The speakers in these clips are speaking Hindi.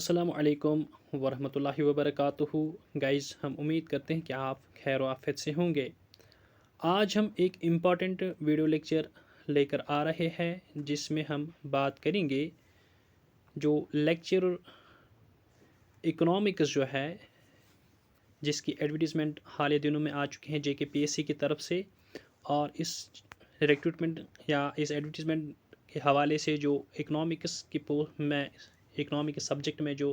अस्सलामु अलैकुम वरहमतुल्लाहि वबरकातुहू। गाइज़, हम उम्मीद करते हैं कि आप खैर आफियत से होंगे। आज हम एक इम्पॉर्टेंट वीडियो लेक्चर लेकर आ रहे हैं जिसमें हम बात करेंगे जो लेक्चर इकोनॉमिक्स जो है जिसकी एडवर्टीज़मेंट हाल ही दिनों में आ चुके हैं JKPSC की तरफ से। और इस रिक्रूटमेंट या इस एडवर्टीज़मेंट के हवाले से जो इकोनॉमिक्स की पो में इकोनॉमिक्स सब्जेक्ट में जो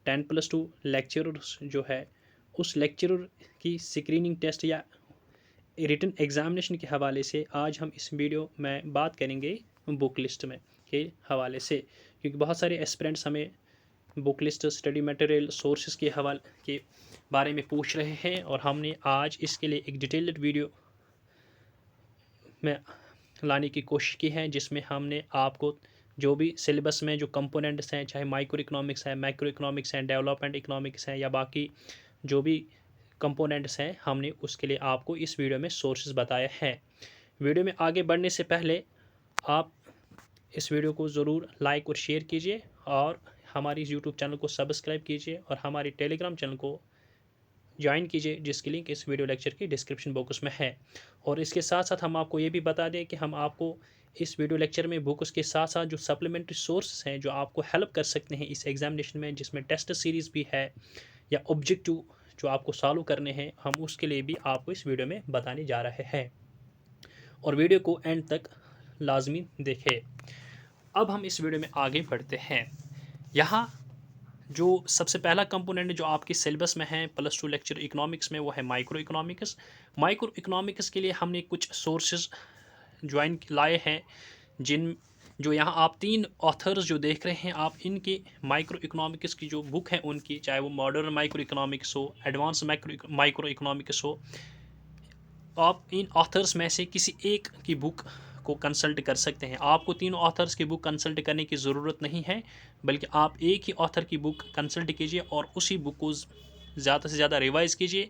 10+2 लेक्चरर्स जो है उस लेक्चरर की स्क्रीनिंग टेस्ट या रिटन एग्जामिनेशन के हवाले से आज हम इस वीडियो में बात करेंगे बुक लिस्ट में के हवाले से, क्योंकि बहुत सारे एस्पिरेंट्स हमें book list, study material, sources के हवाले के बारे में पूछ रहे हैं और हमने आज इसके लिए एक डिटेल्ड वीडियो में लाने की कोशिश की है जिसमें हमने आपको जो भी सिलेबस में जो कंपोनेंट्स हैं, चाहे माइक्रो इकोनॉमिक्स है, मैक्रो इकोनॉमिक्स हैं, डेवलपमेंट इकोनॉमिक्स हैं या बाकी जो भी कंपोनेंट्स हैं, हमने उसके लिए आपको इस वीडियो में सोर्सेज बताए हैं। वीडियो में आगे बढ़ने से पहले आप इस वीडियो को ज़रूर लाइक और शेयर कीजिए और हमारी यूट्यूब चैनल को सब्सक्राइब कीजिए और हमारी टेलीग्राम चैनल को ज्वाइन कीजिए जिसकी लिंक इस वीडियो लेक्चर की डिस्क्रिप्शन बॉक्स में है। और इसके साथ साथ हम आपको ये भी बता दें कि हम आपको इस वीडियो लेक्चर में बुक्स के साथ साथ जो सप्लीमेंट्री सोर्सेस हैं जो आपको हेल्प कर सकते हैं इस एग्जामिनेशन में, जिसमें टेस्ट सीरीज़ भी है या ऑब्जेक्टिव जो आपको सॉल्व करने हैं, हम उसके लिए भी आपको इस वीडियो में बताने जा रहे हैं और वीडियो को एंड तक लाजमी देखें। अब हम इस वीडियो में आगे बढ़ते हैं। यहाँ जो सबसे पहला कंपोनेंट जो आपकी सिलेबस में है +2 लेक्चर इकोनॉमिक्स में, वो है माइक्रो इकोनॉमिक्स। माइक्रो इकोनॉमिक्स के लिए हमने कुछ सोर्सेज ज्वाइन लाए हैं जिन जो यहाँ आप 3 ऑथर्स जो देख रहे हैं, आप इनके माइक्रो इकोनॉमिक्स की जो बुक है उनकी, चाहे वो मॉडर्न माइक्रो इकोनॉमिक्स हो, एडवांस माइक्रो इकोनॉमिक्स हो, आप इन ऑथर्स में से किसी एक की बुक को कंसल्ट कर सकते हैं। आपको तीनों ऑथर्स की बुक कंसल्ट करने की ज़रूरत नहीं है, बल्कि आप एक ही ऑथर की बुक कंसल्ट कीजिए और उसी बुक को ज़्यादा से ज़्यादा रिवाइज़ कीजिए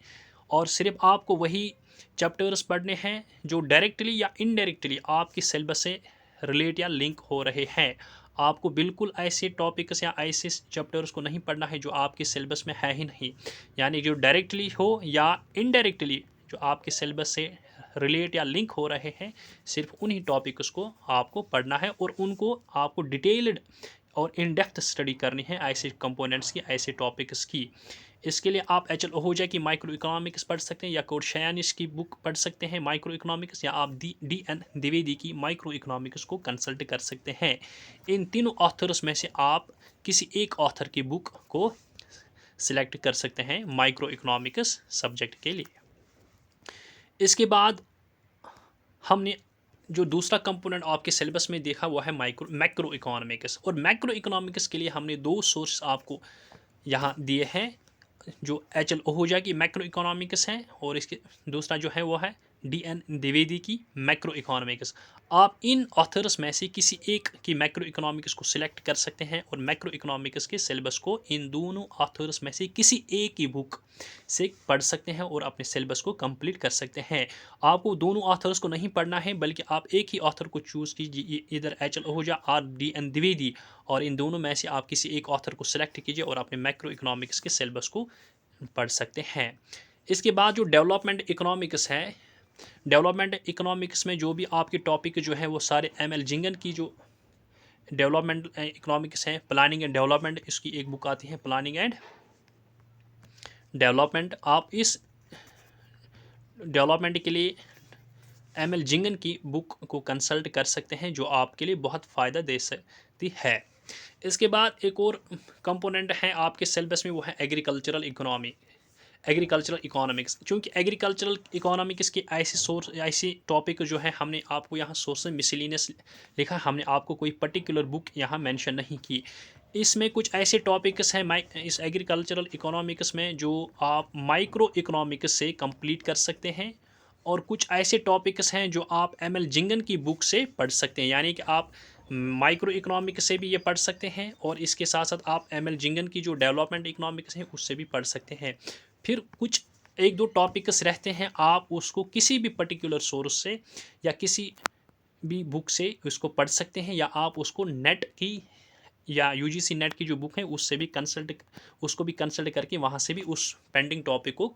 और सिर्फ आपको वही चैप्टर्स पढ़ने हैं जो डायरेक्टली या इनडायरेक्टली आपकी सिलेबस से रिलेट या लिंक हो रहे हैं। आपको बिल्कुल ऐसे टॉपिक्स या ऐसे चैप्टर्स को नहीं पढ़ना है जो आपके सिलेबस में है ही नहीं, यानी जो डायरेक्टली हो या इनडायरेक्टली जो आपके सिलेबस से रिलेट या लिंक हो रहे हैं, सिर्फ उन्हीं टॉपिक्स को आपको पढ़ना है और उनको आपको डिटेल्ड और इन डेप्थ स्टडी करनी है ऐसे कंपोनेंट्स की, ऐसे टॉपिक्स की। इसके लिए आप HL ओहोजा की माइक्रो इकोनॉमिक्स पढ़ सकते हैं या कोरशयानिस की बुक पढ़ सकते हैं माइक्रो इकोनॉमिक्स, या आप DN द्विवेदी की माइक्रो इकोनॉमिक्स को कंसल्ट कर सकते हैं। इन तीनों ऑथर्स में से आप किसी एक ऑथर की बुक को सिलेक्ट कर सकते हैं माइक्रो इकोनॉमिक्स सब्जेक्ट के लिए। इसके बाद हमने जो दूसरा कंपोनेंट आपके सिलेबस में देखा वो है मैक्रो इकोनॉमिक्स, और मैक्रो इकोनॉमिक्स के लिए हमने 2 सोर्स आपको यहाँ दिए हैं। जो HL ओहोजा की मैक्रो इकोनॉमिक्स है और इसके दूसरा जो है वो है DN द्विवेदी की मैक्रो इकोनॉमिक्स। आप इन ऑथर्स में से किसी एक की मैक्रो इकोनॉमिक्स को सिलेक्ट कर सकते हैं और मैक्रो इकोनॉमिक्स के सिलेबस को इन दोनों ऑथर्स में से किसी एक की बुक से पढ़ सकते हैं और अपने सिलेबस को कंप्लीट कर सकते हैं। आपको दोनों ऑथर्स को नहीं पढ़ना है, बल्कि आप एक ही ऑथर को चूज़ कीजिए, इधर HL ओहोजा और DN द्विवेदी, और इन दोनों में से आप किसी एक ऑथर को सिलेक्ट कीजिए और अपने मैक्रो इकोनॉमिक्स के सिलेबस को पढ़ सकते हैं। इसके बाद जो डेवलपमेंट इकोनॉमिक्स है, डेवलपमेंट इकोनॉमिक्स में जो भी आपके टॉपिक जो है वो सारे ML जिंगन की जो डेवलपमेंट इकोनॉमिक्स है, प्लानिंग एंड डेवलपमेंट, इसकी एक बुक आती है प्लानिंग एंड डेवलपमेंट। आप इस डेवलपमेंट के लिए ML जिंगन की बुक को कंसल्ट कर सकते हैं जो आपके लिए बहुत फ़ायदा दे सकती है। इसके बाद एक और कंपोनेंट है आपके सिलेबस में, वो है एग्रीकल्चरल इकोनॉमिक्स। चूँकि एग्रीकल्चरल इकोनॉमिक्स के ऐसे टॉपिक जो है हमने आपको यहाँ सोर्स मिसलिनियस लिखा, हमने आपको कोई पर्टिकुलर बुक यहाँ मेंशन नहीं की। इसमें कुछ ऐसे टॉपिक्स हैं इस एग्रीकल्चरल इकोनॉमिक्स में जो आप माइक्रो इकोनॉमिक्स से कंप्लीट कर सकते हैं, और कुछ ऐसे टॉपिक्स हैं जो आप ML जिंगन की बुक से पढ़ सकते हैं, यानी कि आप माइक्रो इकोनॉमिक्स से भी ये पढ़ सकते हैं और इसके साथ साथ आप ML जिंगन की जो डेवलपमेंट इकोनॉमिक्स है उससे भी पढ़ सकते हैं। फिर कुछ एक दो टॉपिक्स रहते हैं, आप उसको किसी भी पर्टिकुलर सोर्स से या किसी भी बुक से उसको पढ़ सकते हैं, या आप उसको नेट की या यूजीसी नेट की जो बुक है उससे भी उसको भी कंसल्ट करके वहाँ से भी उस पेंडिंग टॉपिक को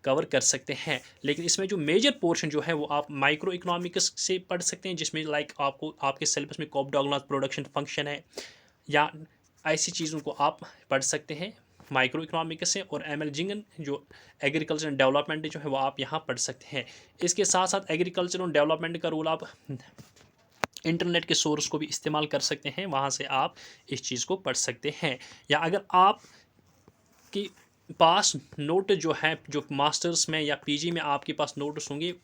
कवर कर सकते हैं। लेकिन इसमें जो मेजर पोर्शन जो है वो आप माइक्रो इकोनॉमिक्स से पढ़ सकते हैं, जिसमें लाइक आपको आपके सिलेबस में कॉप-डॉगलास प्रोडक्शन फंक्शन है या ऐसी चीज़ों को आप पढ़ सकते हैं माइक्रो इकोनॉमिक्स से। और एम एल जिंगन जो एग्रीकल्चर एंड डेवलपमेंट जो है वो आप यहाँ पढ़ सकते हैं। इसके साथ साथ एग्रीकल्चर और डेवलपमेंट का रोल आप इंटरनेट के सोर्स को भी इस्तेमाल कर सकते हैं, वहाँ से आप इस चीज़ को पढ़ सकते हैं। या अगर आप कि पास नोट जो है, जो मास्टर्स में या पीजी में आपके पास नोट्स होंगे,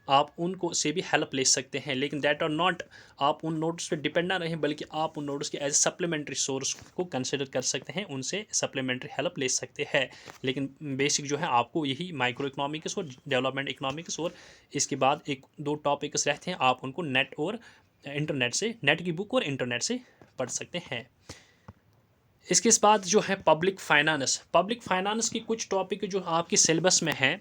आप उनको से भी हेल्प ले सकते हैं। लेकिन दैट आर नॉट, आप उन नोट्स पे डिपेंड ना रहें, बल्कि आप उन नोट्स के एज सप्लीमेंट्री सोर्स को कंसिडर कर सकते हैं, उनसे सप्लीमेंट्री हेल्प ले सकते हैं। लेकिन बेसिक जो है आपको यही माइक्रो इकोनॉमिक्स और डेवलपमेंट इकोनॉमिक्स, और इसके बाद एक दो टॉपिक्स रहते हैं, आप उनको नेट और इंटरनेट से, नेट की बुक और इंटरनेट से पढ़ सकते हैं। इसके बाद जो है पब्लिक फाइनेंस की कुछ टॉपिक जो आपके सिलेबस में हैं,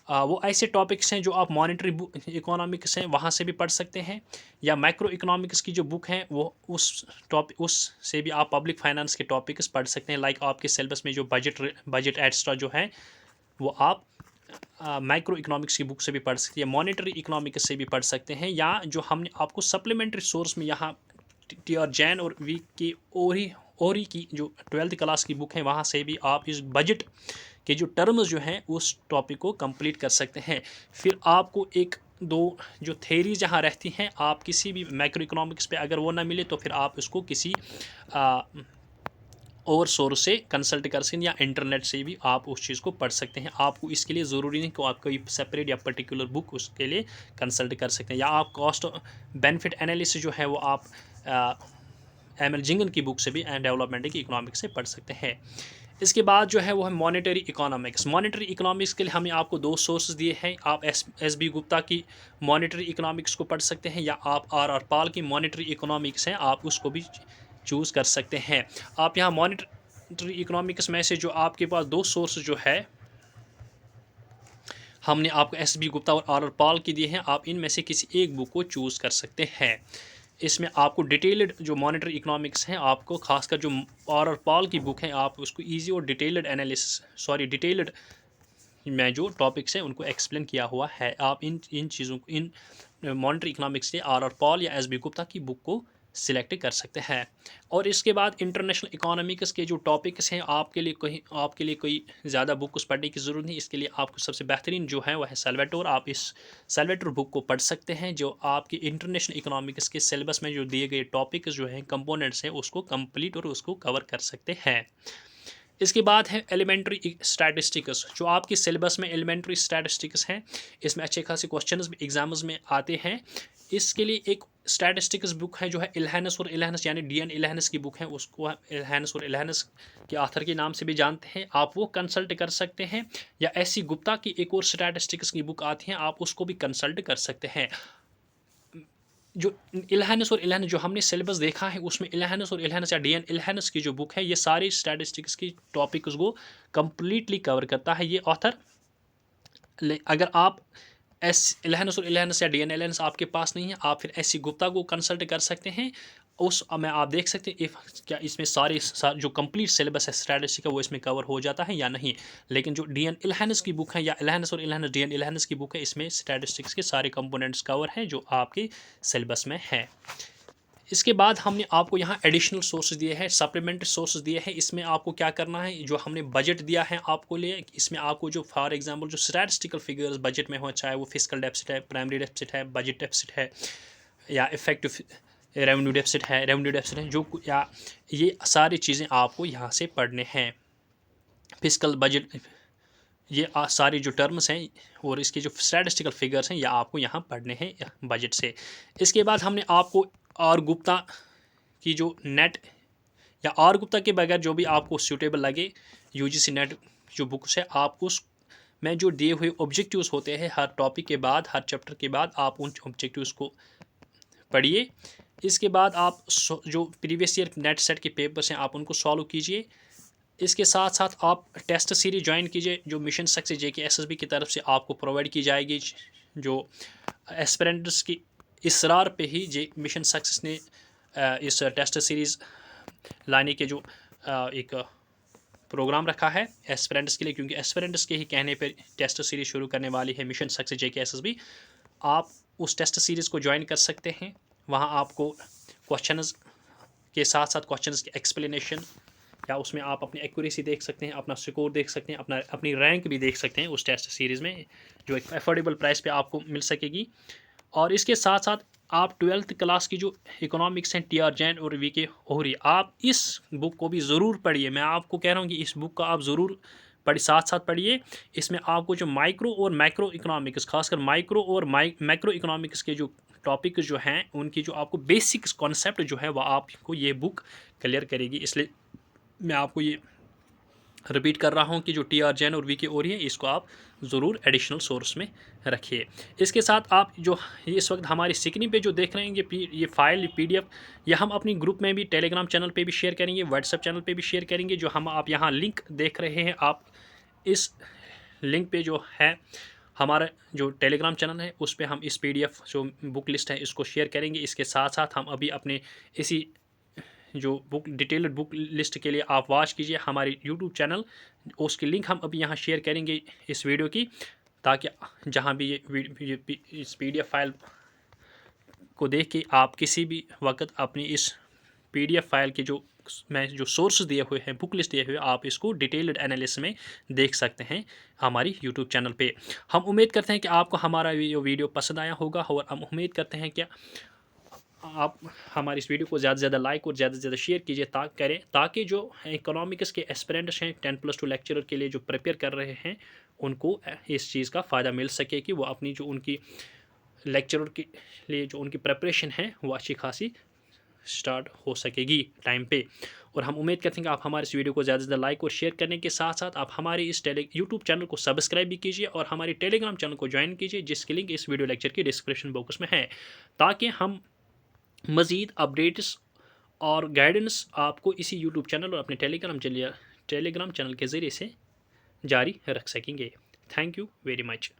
वो ऐसे टॉपिक्स हैं जो आप मॉनेटरी बुक इकोनॉमिक्स हैं वहाँ से भी पढ़ सकते हैं, या माइक्रो इकोनॉमिक्स की जो बुक है वो उस से भी आप पब्लिक फाइनेंस के टॉपिक्स पढ़ सकते हैं। लाइक आपके सिलेबस में जो बजट एक्स्ट्रा जो है वो आप माइक्रो इकोनॉमिक्स की बुक से भी पढ़ सकते हैं, मॉनेटरी इकोनॉमिक्स से भी पढ़ सकते हैं, या जो हमने आपको सप्लीमेंट्री सोर्स में यहाँ टी आर जैन और वीक की ओरी की जो 12th क्लास की बुक है वहाँ से भी आप इस बजट के जो टर्म्स जो हैं उस टॉपिक को कंप्लीट कर सकते हैं। फिर आपको एक दो जो थेरीज जहाँ रहती हैं, आप किसी भी मैक्रो इकोनॉमिक्स पे अगर वो ना मिले तो फिर आप उसको किसी और सोर्स से कंसल्ट कर सकते हैं, या इंटरनेट से भी आप उस चीज़ को पढ़ सकते हैं। आपको इसके लिए ज़रूरी नहीं कि आप कोई सेपरेट या पर्टिकुलर बुक उसके लिए कंसल्ट कर सकते हैं, या आप कॉस्ट बेनिफिट एनालिसिस जो है वो आप एम एल जिंगन की बुक से भी एंड डेवलपमेंट की इकोनॉमिक्स से पढ़ सकते हैं। इसके बाद जो है वो है मॉनेटरी इकोनॉमिक्स के लिए हमने आपको दो सोर्स दिए हैं। आप एस बी गुप्ता की मॉनेटरी इकोनॉमिक्स को पढ़ सकते हैं, या आप आर पाल की मॉनेटरी इकोनॉमिक्स हैं आप उसको भी चूज़ कर सकते हैं। आप यहाँ मॉनेटरी इकोनॉमिक्स में से जो आपके पास दो सोर्स जो है हमने आपको एस बी गुप्ता और आर पाल की दिए हैं, आप इनमें से किसी एक बुक को चूज़ कर सकते हैं। इसमें आपको डिटेल्ड जो मॉनेटरी इकोनॉमिक्स हैं, आपको खासकर जो आर पाल की बुक है आप उसको ईजी और डिटेल्ड में जो टॉपिक्स हैं उनको एक्सप्लेन किया हुआ है। आप इन चीज़ों को, इन मॉनेटरी इकोनॉमिक्स के आर पाल या एस बी गुप्ता की बुक को सिलेक्ट कर सकते हैं। और इसके बाद इंटरनेशनल इकोनॉमिक्स के जो टॉपिक्स हैं आपके लिए कोई ज़्यादा बुक उस पढ़ने की ज़रूरत नहीं। इसके लिए आपको सबसे बेहतरीन जो है वह है सेल्वेटोर। आप इस सेल्वेटोर बुक को पढ़ सकते हैं, जो आपकी इंटरनेशनल इकोनॉमिक्स के सिलेबस में जो दिए गए टॉपिक्स जो हैं, कंपोनेंट्स हैं, उसको कंप्लीट और उसको कवर कर सकते हैं। इसके बाद है एलिमेंट्री स्टैटिस्टिक्स, जो आपके सिलेबस में एलिमेंट्री स्टैटिस्टिक्स हैं, इसमें अच्छे खासे क्वेश्चंस भी एग्जाम्स में आते हैं। इसके लिए एक स्टैटिस्टिक्स बुक है जो है इल्हानस और इल्हानस, यानी डी एन इल्हानस की बुक है, उसको इल्हानस और इल्हानस के ऑथर के नाम से भी जानते हैं, आप वो कंसल्ट कर सकते हैं। या एस सी गुप्ता की एक और स्टैटिस्टिक्स की बुक आती है, आप उसको भी कंसल्ट कर सकते हैं। जो इल्हानस और इल्हानस जो हमने सिलेबस देखा है उसमें इल्हानस और इल्हानस या डी एन इल्हानस की जो बुक है ये सारी स्टैटिस्टिक्स की टॉपिक्स को कम्प्लीटली कवर करता है ये ऑथर। अगर आप एस इल्हानस और इल्हानस या डी एन इल्हानस आपके पास नहीं है, आप फिर एस सी गुप्ता को कंसल्ट कर सकते हैं। उस में आप देख सकते हैं क्या इसमें सारे जो कंप्लीट सिलेबस है स्टैटिस्टिक का वो इसमें कवर हो जाता है या नहीं। लेकिन जो डी एन इल्हानस की बुक है या इल्हानस और इल्हानस डी एन इल्हानस की बुक है, इसमें स्टैटिस्टिक्स के सारे कंपोनेंट्स कवर हैं जो आपके सिलेबस में है। इसके बाद हमने आपको यहाँ एडिशनल सोर्स दिए हैं, सप्लीमेंट्री सोर्स दिए हैं। इसमें आपको क्या करना है, जो हमने बजट दिया है आपको लिए, इसमें आपको जो फॉर एग्जांपल जो स्टैटिस्टिकल फिगर्स बजट में हो, चाहे वो फिस्कल डेफिसिट है, प्राइमरी डेफिसिट है, बजट डेफिसिट है, या इफेक्टिव रेवेन्यू डेफिसिट है, जो या ये सारी चीज़ें आपको यहाँ से पढ़ने हैं। फिस्कल बजट, ये सारी जो टर्म्स हैं और इसके जो स्टैटिस्टिकल फिगर्स हैं, ये आपको यहाँ पढ़ने हैं बजट से। इसके बाद हमने आपको आर गुप्ता की जो नेट या आर गुप्ता के बगैर जो भी आपको सूटेबल लगे यूजीसी नेट जो बुक्स है, आप उस में जो दिए हुए ऑब्जेक्टिव्स होते हैं हर टॉपिक के बाद, हर चैप्टर के बाद आप उन ऑब्जेक्टिव्स को पढ़िए। इसके बाद आप जो प्रीवियस ईयर नेट सेट के पेपर्स हैं आप उनको सॉल्व कीजिए। इसके साथ साथ आप टेस्ट सीरीज ज्वाइन कीजिए जो मिशन सक्सेस JKSSB की तरफ से आपको प्रोवाइड की जाएगी, जो एस्पिरेंट्स की इसरार पे ही मिशन सक्सेस ने इस टेस्ट सीरीज़ लाने के जो एक प्रोग्राम रखा है एस्पिरेंट्स के लिए, क्योंकि एस्पिरेंट्स के ही कहने पर टेस्ट सीरीज़ शुरू करने वाली है मिशन सक्सेस JK SSB। आप उस टेस्ट सीरीज़ को ज्वाइन कर सकते हैं। वहाँ आपको क्वेश्चंस के साथ साथ क्वेश्चंस की एक्सप्लेनेशन, या उसमें आप अपनी एक्यूरेसी देख सकते हैं, अपना स्कोर देख सकते हैं, अपनी रैंक भी देख सकते हैं उस टेस्ट सीरीज़ में, जो एक अफोर्डेबल प्राइस पे आपको मिल सकेगी। और इसके साथ साथ आप 12th क्लास की जो इकोनॉमिक्स हैं TR जैन और VK ओहरी, आप इस बुक को भी ज़रूर पढ़िए। मैं आपको कह रहा हूँ कि इस बुक का आप ज़रूर साथ साथ पढ़िए। इसमें आपको जो माइक्रो और मैक्रो इकोनॉमिक्स, खासकर माइक्रो और मैक्रो इकोनॉमिक्स के जो टॉपिक जो हैं, उनकी जो आपको बेसिक्स कॉन्सेप्ट जो है वह आपको ये बुक क्लियर करेगी। इसलिए मैं आपको ये रिपीट कर रहा हूँ कि जो TR जैन और VK ओहरी है, इसको आप ज़रूर एडिशनल सोर्स में रखिए। इसके साथ आप जो इस वक्त हमारी स्क्रीन पे जो देख रहे हैं ये फाइल PDF, यह हम अपनी ग्रुप में भी, टेलीग्राम चैनल पे भी शेयर करेंगे, व्हाट्सएप चैनल पे भी शेयर करेंगे। जो हम आप यहाँ लिंक देख रहे हैं, आप इस लिंक पे जो है हमारा जो टेलीग्राम चैनल है, उस पर हम इस PDF जो बुक लिस्ट है इसको शेयर करेंगे। इसके साथ साथ हम अभी अपने इसी जो बुक डिटेल्ड बुक लिस्ट के लिए आप वॉच कीजिए हमारे YouTube चैनल, उसकी लिंक हम अभी यहाँ शेयर करेंगे इस वीडियो की, ताकि जहाँ भी ये इस PDF फाइल को देख के आप किसी भी वक्त अपनी इस PDF फाइल के जो मैं जो सोर्स दिए हुए हैं, बुक लिस्ट दिए हुए, आप इसको डिटेल्ड एनालिसिस में देख सकते हैं हमारी YouTube चैनल पे। हम उम्मीद करते हैं कि आपको हमारा वीडियो पसंद आया होगा, और हम उम्मीद करते हैं कि आप हमारी इस वीडियो को ज़्यादा से ज़्यादा लाइक और ज़्यादा से ज़्यादा शेयर कीजिए ताकि जो इकोनॉमिक्स के एस्पिरेंट्स हैं 10+2 लेक्चरर के लिए जो प्रिपेयर कर रहे हैं, उनको इस चीज़ का फ़ायदा मिल सके कि वो अपनी जो उनकी लेक्चरर के लिए जो उनकी प्रिपरेशन है वो अच्छी खासी स्टार्ट हो सकेगी टाइम पे। और हम उम्मीद करते हैं कि आप हमारे इस वीडियो को ज़्यादा से ज़्यादा लाइक और शेयर करने के साथ साथ आप हमारे इस YouTube चैनल को सब्सक्राइब भी कीजिए और हमारी टेलीग्राम चैनल को ज्वाइन कीजिए, जिसकी लिंक इस वीडियो लेक्चर की डिस्क्रिप्शन बॉक्स में है, ताकि हम मज़ीद अपडेट्स और गाइडेंस आपको इसी YouTube चैनल और अपने टेलीग्राम चैनल के ज़रिए से जारी रख सकेंगे। Thank you very much.